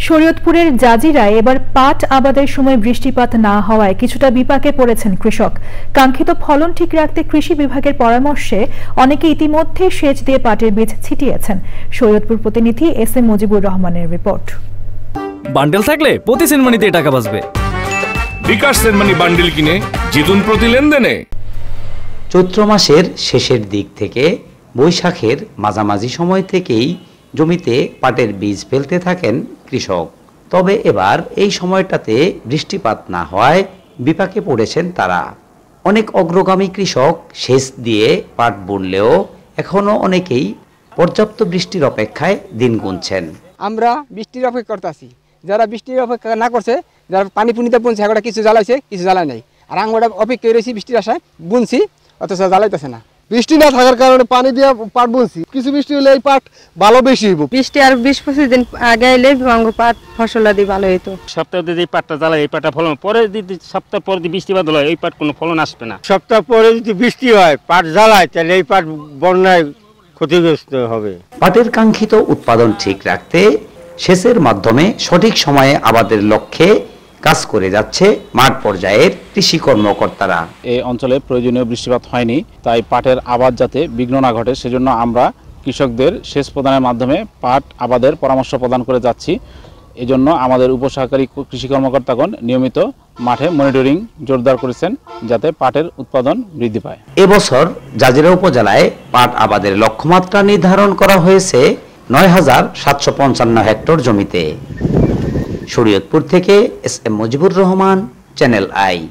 শরীয়তপুরের জাজিরায় এবার পাট আবাদের সময় বৃষ্টিপাত না হওয়ায় কিছুটা বিপাকে পড়েছেন কৃষক। কাঙ্ক্ষিত ফলন ঠিক রাখতে কৃষি বিভাগের পরামর্শে অনেকে ইতিমধ্যে সেচ দিয়ে পাটের বীজ ছিটিয়েছেন। শরীয়তপুর প্রতিনিধি এস এম মুজিবুর রহমানের রিপোর্ট। বান্ডেল থাকলে প্রতি সেনমানিতে টাকা বাঁচবে। বিকাশ সেনমানি বান্ডেল কিনে জিতুন প্রতি লেনদেনে। চৈত্র মাসের শেষের দিক থেকে বৈশাখের মাঝামাঝি সময় থেকেই জমিতে পাটের বীজ ফেলতে থাকেন কৃষক। তবে এবার এই সময়টাতে বৃষ্টিপাত না হওয়ায় বিপাকে পড়েছেন তারা। অনেক অগ্রগামী কৃষক সেচ দিয়ে পাট বুনলেও এখনো অনেকেই পর্যাপ্ত বৃষ্টির অপেক্ষায় দিন গুনছেন। আমরা বৃষ্টির অপেক্ষা করতেছি, যারা বৃষ্টির অপেক্ষা না করছে, যারা পানি পুনিতে বুনছে এখন কিছু জ্বালাইছে, কিছু জ্বালায় নাই। আর আমরা অপেক্ষা রয়েছি বৃষ্টির আশায়, বুনছি অথচ জ্বালাইতেছে না। বৃষ্টি না থাকার কারণে পানি দিয়ে পাট বুনছি, কিছু বৃষ্টি হলে এই পাট ভালো বেশি হইব। বৃষ্টি আর 20-25 দিন আগে এলে পাট ফসল আদি ভালো হইতো। সপ্তাহ যদি পাটটা জ্বালায় এই পাটটা ফলন, পরে যদি সপ্তাহ পরে যদি বৃষ্টিপাত হয় এই পাট কোনো ফলন আসবে না। সপ্তাহ পরে যদি বৃষ্টি হয় পাট জ্বালায় তাহলে এই পাট বন্যায় ক্ষতিগ্রস্ত হবে। পাটের কাঙ্ক্ষিত উৎপাদন ঠিক রাখতে সেচের মাধ্যমে সঠিক সময়ে আবাদের লক্ষ্যে কাজ করে যাচ্ছে মাঠ পর্যায়ের কৃষি কর্মকর্তারা। এই অঞ্চলে প্রয়োজনীয় বৃষ্টিপাত হয়নি, তাই পাটের আবাদ যাতে বিঘ্ন না ঘটে সেজন্য আমরা কৃষকদের সেচ প্রদানের মাধ্যমে পাট আবাদের পরামর্শ প্রদান করে যাচ্ছি। এজন্য আমাদের উপসহকারী কৃষি কর্মকর্তাগণ নিয়মিত মাঠে মনিটরিং জোরদার করেছেন যাতে পাটের উৎপাদন বৃদ্ধি পায়। এবছর জাজিরা উপজেলায় পাট আবাদের লক্ষ্যমাত্রা নির্ধারণ করা হয়েছে ৯,৭৫৫ হেক্টর জমিতে। শরীয়তপুর থেকে S M Mujibur Rahman, Channel I.